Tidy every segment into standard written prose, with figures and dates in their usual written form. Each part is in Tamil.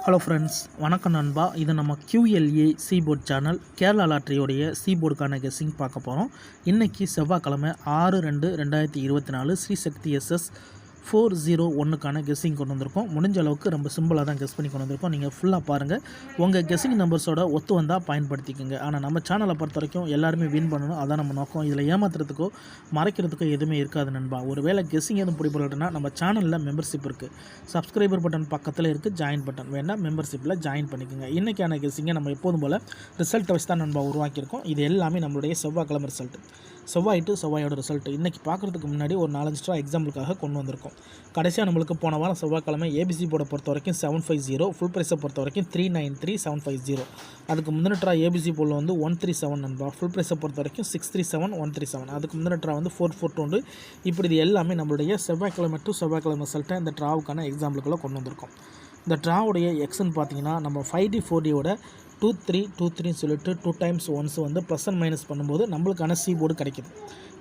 ஹலோ ஃப்ரெண்ட்ஸ், வணக்கம் நண்பா. இது நம்ம QLA சீபோர்ட் சேனல் கேரளா லாட்ரியோடைய சீபோர்டுக்கான கெஸ்ஸிங் பார்க்க போகிறோம். இன்றைக்கி செவ்வாய்க்கிழமை 6/2/2024 ஸ்ரீசக்தி SS 401க்கான கெஸ்ஸிங் கொண்டு வந்திருக்கோம். முடிஞ்ச அளவுக்கு ரொம்ப சிம்பிளாக தான் கெஸ் பண்ணி கொண்டு வந்திருக்கோம். நீங்கள் ஃபுல்லாக பாருங்கள். உங்கள் கெஸ்ஸிங் நம்பர்ஸோட ஒத்து வந்தால் பயன்படுத்திக்கோங்க. ஆனால் நம்ம சேனலை பொறுத்த வரைக்கும் எல்லாருமே வின் பண்ணணும், அதான் நம்ம நோக்கம். இதில் ஏமாத்துறதுக்கோ மறைக்கிறதுக்கோ எதுவுமே இருக்காது நண்பா. ஒரு வேளை கெஸ்ஸிங் எதுவும் பிடிப்படலைன்னா நம்ம சேனலில் மெம்பர்ஷிப் இருக்குது. சப்ஸ்கிரைபர் பட்டன் பக்கத்தில் இருக்குது, ஜாயின் பட்டன் வேணால் மெம்பர்ஷிப்பில் ஜாயின் பண்ணிக்கோங்க. இன்றைக்கான கெஸ்ஸிங்கை நம்ம எப்போதும் போல் ரிசல்ட்டை வச்சு தான் நண்பா உருவாக்கியிருக்கோம். இது எல்லாமே நம்மளுடைய செவ்வாய்க்கிழமை ரிசல்ட்டு, செவ்வாய் டு செவ்வாயோட ரிசல்ட்டு. இன்றைக்கி பார்க்குறதுக்கு முன்னாடி ஒரு 4-5 ஸ்ட்ரா எக்ஸாம்பிளுக்காக கொண்டு வந்திருக்கோம். கடைசியாக நம்மளுக்கு போன வாரம் செவ்வாய்க்கிழமை ஏபிசி போர்டை பொறுத்த வரைக்கும் 750, ஃபுல் ப்ரைஸை பொறுத்த வரைக்கும் 393,750. அதுக்கு முந்தின ட்ரா ஏபிசி போர்டில் வந்து 137 நண்பா. ஃபுல் ப்ரைஸை பொறுத்த வரைக்கும் 637,137. அதுக்கு முந்தின ட்ரா வந்து 442. இப்படி இது எல்லாமே நம்மளுடைய செவ்வாய்க்கிழமை டு செவ்வாய்க்கிழமை ரிசல்ட்டை இந்த ட்ராவுக்கான எக்ஸாம்பிளுக்குள்ளே கொண்டு வந்திருக்கோம். இந்த ட்ராவுடைய எக்ஸ்ன்னு பார்த்தீங்கன்னா நம்ம 5D 4Dயோட 2-3-2-3 சொல்லிட்டு 2 டைம்ஸ் ஒன்ஸ் வந்து ப்ளஸ் அண்ட் மைனஸ் பண்ணும்போது நம்மளுக்கான சீபோர்டு கிடைக்கிது.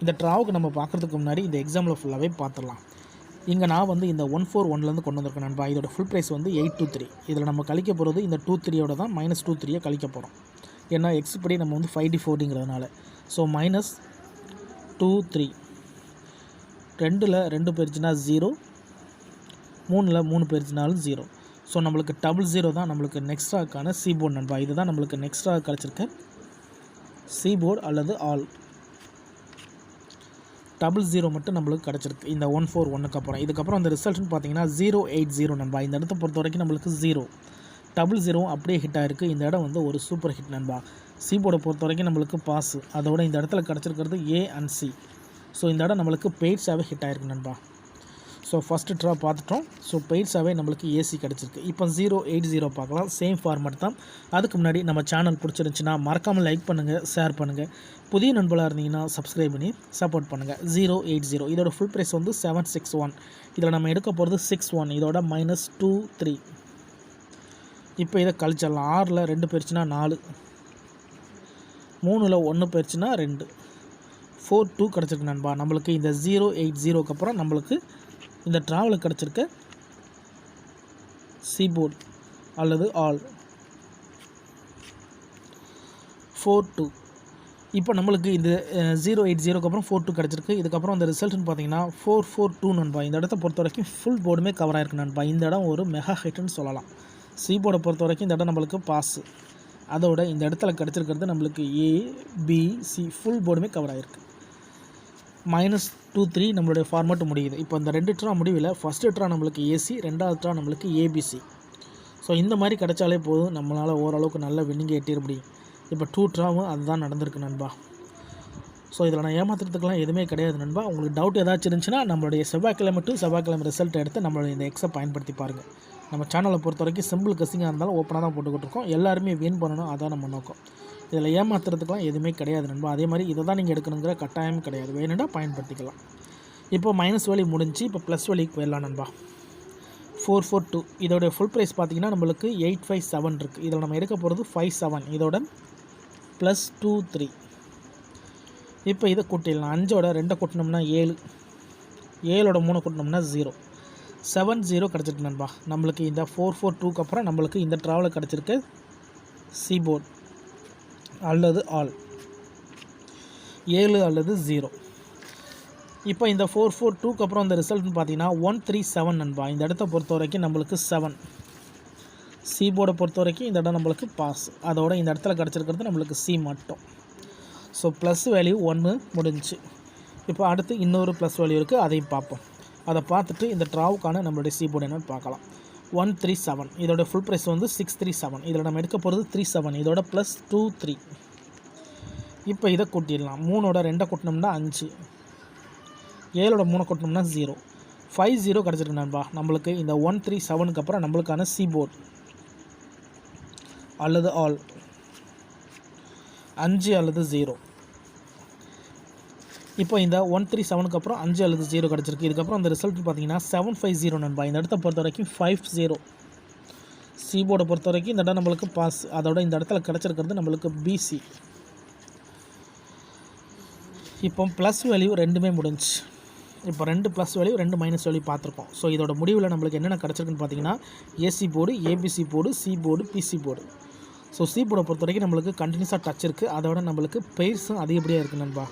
இந்த ட்ராவுக்கு நம்ம பார்க்குறதுக்கு முன்னாடி இந்த எக்ஸாம்பிள் ஃபுல்லாகவே பார்த்துடலாம். இங்கே நான் வந்து இந்த 141லேருந்து கொண்டு வந்திருக்கேன் நண்பா. இதோட ஃபுல் ப்ரைஸ் வந்து 823. இதில் நம்ம கழிக்க போகிறது இந்த 23யோட தான் -23 கழிக்க போகிறோம். ஏன்னா எக்ஸ் படி நம்ம வந்து 5D 4Dங்கிறதுனால. ஸோ -23, 2ல் 2 போயிடுச்சுன்னா 0, 3ல் 3 போயிடுச்சுனாலும் 0. ஸோ நம்மளுக்கு 00 தான் நம்மளுக்கு நெக்ஸ்ட்ராக்கான சீபோர்டு நண்பா. இதுதான் நம்மளுக்கு நெக்ஸ்ட்ரா கிடச்சிருக்க சீபோர்டு அல்லது ஆல். 00 மட்டும் நம்மளுக்கு கிடச்சிருக்கு இந்த 141க்கு அப்புறம். இதுக்கப்புறம் அந்த ரிசல்ட்னு பார்த்தீங்கன்னா 080 நண்பா. இந்த இடத்த பொறுத்த வரைக்கும் நம்மளுக்கு 0 00 அப்படியே ஹிட் ஆகிருக்கு. இந்த இடம் வந்து ஒரு சூப்பர் ஹிட் நண்பா. சீபோர்டை பொறுத்த வரைக்கும் நம்மளுக்கு பாஸ். அதோட இந்த இடத்துல கிடச்சிருக்கிறது A and C. ஸோ இந்த இடம் நம்மளுக்கு பெய்ட்ஸாகவே ஹிட் ஆகிருக்கு நண்பா. ஸோ ஃபஸ்ட்டு ட்ரா பார்த்துட்டோம். ஸோ பெய்ட்ஸாகவே நம்மளுக்கு ஏசி கிடச்சிருக்கு. இப்போ 080 பார்க்கலாம். சேம் ஃபார்மேட் தான். அதுக்கு முன்னாடி நம்ம சேனல் பிடிச்சிருந்துச்சின்னா மறக்காமல் லைக் பண்ணுங்கள், ஷேர் பண்ணுங்கள். புதிய நண்பர்களாக இருந்தீங்கன்னா சப்ஸ்கிரைப் பண்ணி சப்போர்ட் பண்ணுங்கள். 080 இதோட ஃபுல் ப்ரைஸ் வந்து 761. இதில் நம்ம எடுக்க போகிறது 61. இதோட -23. இப்போ இதை கழிச்சிடலாம். 6ல் 2 போயிடுச்சுன்னா 4, 3ல் 1 போயிடுச்சுன்னா 2, 42 கிடச்சிருக்கு நண்பா. நம்மளுக்கு இந்த 080க்கு அப்புறம் நம்மளுக்கு இந்த ட்ராவலுக்கு கிடச்சிருக்க சீபோர்ட் அல்லது ஆல் 42. இப்போ நம்மளுக்கு இந்த 080க்கு அப்புறம் 42 கிடச்சிருக்கு. இதுக்கப்புறம் அந்த ரிசல்ட்னு பார்த்தீங்கன்னா 442 நண்பா. இந்த இடத்த பொறுத்த வரைக்கும் ஃபுல் போர்டுமே கவர் ஆகிருக்கு நண்பா. இந்த இடம் ஒரு மெகா ஹிட்னு சொல்லலாம். சீபோர்டை பொறுத்த வரைக்கும் இந்த இடம் நம்மளுக்கு பாஸ். அதோட இந்த இடத்துல கிடச்சிருக்கிறது நம்மளுக்கு ABC ஃபுல் போர்டுமே கவர் ஆகிருக்கு. -23 நம்மளுடைய ஃபார்மேட் முடியுது. இப்போ இந்த 2 ட்ரா முடிவில் ஃபஸ்ட்டு ட்ரா நம்மளுக்கு AC, 2வது ட்ரா நம்மளுக்கு ABC. ஸோ இந்த மாதிரி கிடைச்சாலே போதும், நம்மளால் ஓரளவுக்கு நல்ல வின்னிங் எட்டிட முடியும். இப்போ 2 ட்ராவும் அதுதான் நடந்திருக்கு நண்பா. ஸோ இதில் நான் ஏமாத்துறதுக்கெலாம் எதுவுமே கிடையாது நண்பா. உங்களுக்கு டவுட் ஏதாச்சும் இருந்துச்சுன்னா நம்மளுடைய செவ்வாய்க்கிழமை டு செவ்வாய்க்கிழமை ரிசல்ட் எடுத்து நம்மளுடைய இந்த எக்ஸை பயன்படுத்தி பாருங்கள். நம்ம சேனலை பொறுத்த வரைக்கும் சிம்பிள் கெஸ்ஸிங்காக இருந்தாலும் ஓப்பனாக தான் போட்டுக்கிட்டு இருக்கோம். எல்லாருமே வின் பண்ணணும், அதான் நம்ம நோக்கம். இதில் ஏமாத்துறதுக்கெலாம் எதுவுமே கிடையாது நண்பா. அதே மாதிரி இதை தான் நீங்கள் எடுக்கணுங்கிற கட்டாயம் கிடையாது. வேணும்னா பயன்படுத்திக்கலாம். இப்போ மைனஸ் வழி முடிஞ்சு இப்போ ப்ளஸ் வழிக்கு போயிடலாம் நண்பா. 442 இதோடைய ஃபுல் ப்ரைஸ் பார்த்தீங்கன்னா நம்மளுக்கு 857 இருக்குது. இதில் நம்ம எடுக்க போகிறது 57. இதோட +23. இப்போ இதை கூட்டிடலாம். 5ஓட 2 கூட்டினோம்னா 7, 7ஓட 3 கூட்டினோம்னா 0, 70 கிடச்சிருக்கு நண்பா. நம்மளுக்கு இந்த 442க்கு அப்புறம் நம்மளுக்கு இந்த ட்ராவலில் கிடச்சிருக்க சீபோர்ட் அல்லது ஆல் 7 அல்லது 0. இப்போ இந்த 442க்கு அப்புறம் இந்த ரிசல்ட்னு பார்த்தீங்கன்னா 137 நண்பா. இந்த இடத்த பொறுத்த வரைக்கும் நம்மளுக்கு 7. சீபோர்டை பொறுத்த வரைக்கும் இந்த இடம் நம்மளுக்கு பாஸ். அதோட இந்த இடத்துல கிடச்சிருக்கிறது நம்மளுக்கு C மட்டும். ஸோ ப்ளஸ் வேல்யூ 1 முடிஞ்சு. இப்போ அடுத்து இன்னொரு ப்ளஸ் வேல்யூ இருக்குது, அதையும் பார்ப்போம். அதை பார்த்துட்டு இந்த ட்ராவுக்கான நம்மளுடைய சீபோர்டு என்னன்னு பார்க்கலாம். 137 இதோட ஃபுல் ப்ரைஸ் வந்து 637. இதில் நம்ம எடுக்க போகிறது 37. இதோட +23. இப்போ இதை கூட்டிடலாம். 3ஓட 2 கூட்டினோம்னா 5, 7ஓட 3 கூட்டினோம்னா 0, 50 கிடச்சிருக்கு நண்பா. நம்மளுக்கு இந்த 137க்கு அப்புறம் நம்மளுக்கான சீபோர்ட் அல்லது ஆல் 5 அல்லது 0. இப்போ இந்த 137க்கு அப்புறம் 5 அல்லது 0 கிடச்சிருக்கு. இதுக்கப்புறம் அந்த ரிசல்ட் பார்த்தீங்கன்னா 750 நண்பா. இந்த இடத்த பொறுத்த வரைக்கும் 50. சீபோர்டை பொறுத்த வரைக்கும் இந்த இடம் நம்மளுக்கு பாஸ். அதோட இந்த இடத்துல கிடச்சிருக்கிறது நம்மளுக்கு BC. இப்போ ப்ளஸ் வேல்யூ ரெண்டுமே முடிஞ்சு. இப்போ 2 ப்ளஸ் வேல்யூ 2 மைனஸ் வேல்யூ பார்த்துருக்கோம். ஸோ இதோட முடிவில் நம்மளுக்கு என்னென்ன கிடச்சிருக்குன்னு பார்த்தீங்கன்னா AC board, ABC board, C board, BC board. So C போர்டை பொறுத்த வரைக்கும் நம்மளுக்கு கண்டினியூஸாக டச் இருக்குது. அதோட நம்மளுக்கு பெயர்ஸும் அதிகப்படியாக இருக்குது நண்பா.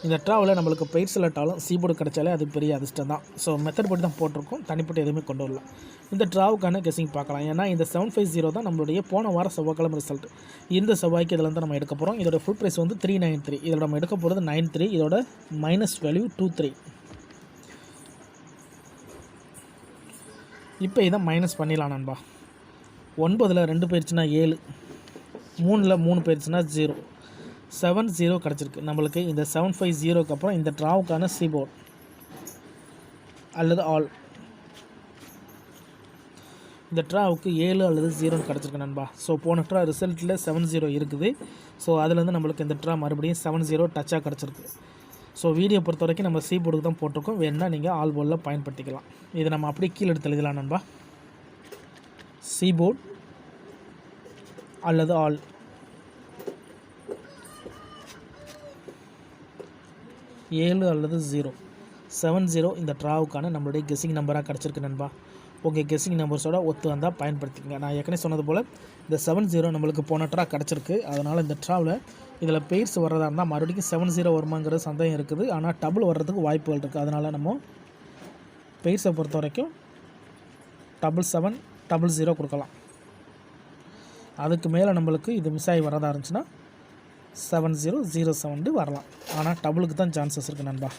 இந்த ட்ராவில் நம்மளுக்கு பெயர் செலக்டாலும் சி போர்டு கிடச்சாலே அது பெரிய அதிர்ஷ்டம் தான். ஸோ மெத்தட் படி தான் போட்டிருக்கோம், தனிப்பட்ட எதுவுமே கொண்டு வரல. இந்த ட்ராவுக்கான கெஸிங் பார்க்கலாம். ஏன்னா இந்த 750 தான் நம்மளுடைய போன வாரம் செவ்வாய்க்கிழமை ரிசல்ட். இந்த செவ்வாய்க்கு இதில் வந்து நம்ம எடுக்க போகிறோம். இதோட ஃபுல் ப்ரைஸ் வந்து 393. இதோட நம்ம எடுக்க போகிறது 93. இதோட மைனஸ் வேல்யூ 23. இப்போ இதை மைனஸ் பண்ணிடலாம் நண்பா. 9ல் 2 போயிடுச்சுன்னா 7, 3ல் 3 போயிடுச்சுன்னா 0, 70 கிடச்சிருக்கு நம்மளுக்கு. இந்த 750க்கு அப்புறம் இந்த ட்ராவுக்கான சி போர்டு அல்லது ஆல். இந்த ட்ராவுக்கு 7 அல்லது 0 கிடச்சிருக்கு நண்பா. ஸோ போன ட்ரா ரிசல்ட்டில் 70 இருக்குது. ஸோ அதுலேருந்து நம்மளுக்கு இந்த ட்ரா மறுபடியும் 70 டச்சாக கிடச்சிருக்கு. ஸோ வீடியோ பொறுத்த வரைக்கும் நம்ம சி போர்டுக்கு தான் போட்டிருக்கோம். வேணுன்னா நீங்கள் ஆல் போர்டில் பயன்படுத்திக்கலாம். இதை நம்ம அப்படியே கீழே எடுத்து எழுதலாம் நண்பா. சி போர்டு அல்லது ஆல். ஏழு அல்லது 0, 70 இந்த ட்ராவுக்கான நம்மளுடைய கெஸ்ஸிங் நம்பராக கிடச்சிருக்கு நண்பா. உங்கள் கெஸ்ஸிங் நம்பர்ஸோட ஒத்து வந்தால் பயன்படுத்திக்கங்க. நான் ஏற்கனவே சொன்னது போல் இந்த 70 நம்மளுக்கு போன ட்ரா கிடச்சிருக்கு. அதனால் இந்த ட்ராவில் இதில் பெயர்ஸ் வர்றதா இருந்தால் மறுபடியும் 70 வருமாங்கிறது சந்தேகம் இருக்குது. ஆனால் டபுள் வர்றதுக்கு வாய்ப்புகள் இருக்குது. அதனால் நம்ம பெயர்ஸை பொறுத்த வரைக்கும் 77 00 கொடுக்கலாம். அதுக்கு மேலே நம்மளுக்கு இது மிஸ் ஆகி வரதா இருந்துச்சுன்னா 7007 வரலாம். ஆனால் டபுளுக்கு தான் சான்சஸ் இருக்குது நண்பா.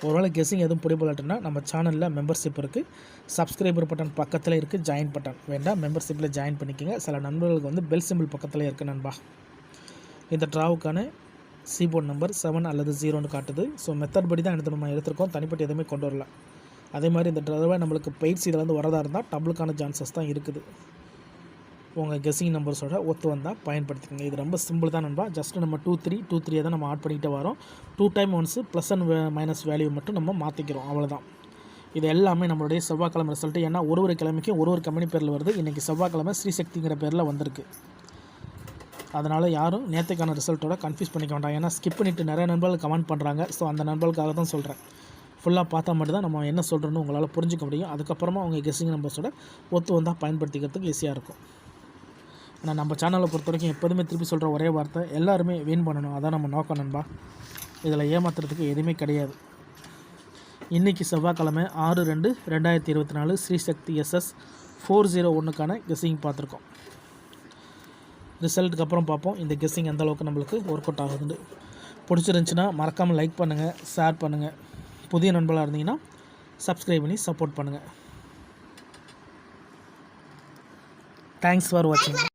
ஒருவேளை கெஸ்ஸிங் எதுவும் பிடிபடலட்டுன்னா நம்ம சேனலில் மெம்பர்ஷிப் இருக்குது. சப்ஸ்கிரைபர் பட்டன் பக்கத்தில் இருக்குது, ஜாயின் பட்டன் வேண்டாம், மெம்பர்ஷிப்பில் ஜாயின் பண்ணிக்கோங்க. சில நண்பர்களுக்கு வந்து பெல் சிம்பிள் பக்கத்தில் இருக்குது நண்பா. இந்த ட்ராவுக்கான சி போர்டு நம்பர் 7 அல்லது 0ன்னு காட்டுது. ஸோ மெத்தட் படி தான் நம்ம எடுத்திருக்கோம், தனிப்பட்டு எதுவுமே கொண்டு வரல. அதே மாதிரி இந்த ட்ராவை நம்மளுக்கு பெயிட்ஸ் இதில் வந்து வரதா இருந்தால் டபுளுக்கான சான்சஸ் தான் இருக்குது. உங்கள் கெஸ்ஸிங் நம்பர்ஸோட ஒத்து வந்தால் பயன்படுத்திக்கோங்க. இது ரொம்ப சிம்பிள் தான் நண்பா. ஜஸ்ட்டு நம்ம 23 தான் நம்ம ஆட் பண்ணிக்கிட்டு வரோம். 2 time once plus and minus value மட்டும் நம்ம மாற்றிக்கிறோம், அவ்வளோதான். இது எல்லாமே நம்மளுடைய செவ்வாய்க்கிழமை ரிசல்ட்டு. ஏன்னா ஒரு கிழமைக்கும் ஒரு கம்பெனி பேரில் வருது. இன்றைக்கி செவ்வாய்க்கிழமை ஸ்ரீசக்திங்கிற பேரில் வந்திருக்கு. அதனால் யாரும் நேற்றுக்கான ரிசல்ட்டோட கன்ஃபியூஸ் பண்ணிக்க வேண்டாம். ஏன்னா ஸ்கிப் பண்ணிவிட்டு நிறைய நண்பர்கள் கமெண்ட் பண்ணுறாங்க. ஸோ அந்த நண்பர்களுக்காக தான் சொல்கிறேன். ஃபுல்லாக பார்த்தா மட்டும் தான் நம்ம என்ன சொல்கிறோன்னு உங்களால் புரிஞ்சிக்க முடியும். அதுக்கப்புறமா உங்கள் கெஸ்ஸிங் நம்பர்ஸோட ஒத்து வந்தால் பயன்படுத்திக்கிறதுக்கு ஈஸியாக இருக்கும். ஆனால் நம்ம சேனலை பொறுத்த வரைக்கும் எப்போதுமே திருப்பி சொல்கிற ஒரே வார்த்தை, எல்லாருமே வின் பண்ணணும். அதான் நம்ம நோக்கம் நண்பா. இதில் ஏமாத்துறதுக்கு எதுவுமே கிடையாது. இன்றைக்கி செவ்வாய்க்கிழமை 6/2/2024 ஸ்ரீசக்தி SS 401க்கான கெஸ்ஸிங் பார்த்துருக்கோம். ரிசல்ட்டுக்கு அப்புறம் பார்ப்போம் இந்த கெஸ்ஸிங் எந்த அளவுக்கு நம்மளுக்கு ஒர்க் அவுட் ஆகுதுன்னு. பிடிச்சிருந்துச்சின்னா மறக்காமல் லைக் பண்ணுங்கள், ஷேர் பண்ணுங்கள். புதிய நண்பர்களாக இருந்தீங்கன்னா சப்ஸ்கிரைப் பண்ணி சப்போர்ட் பண்ணுங்கள். தேங்க்ஸ் ஃபார் வாட்சிங்.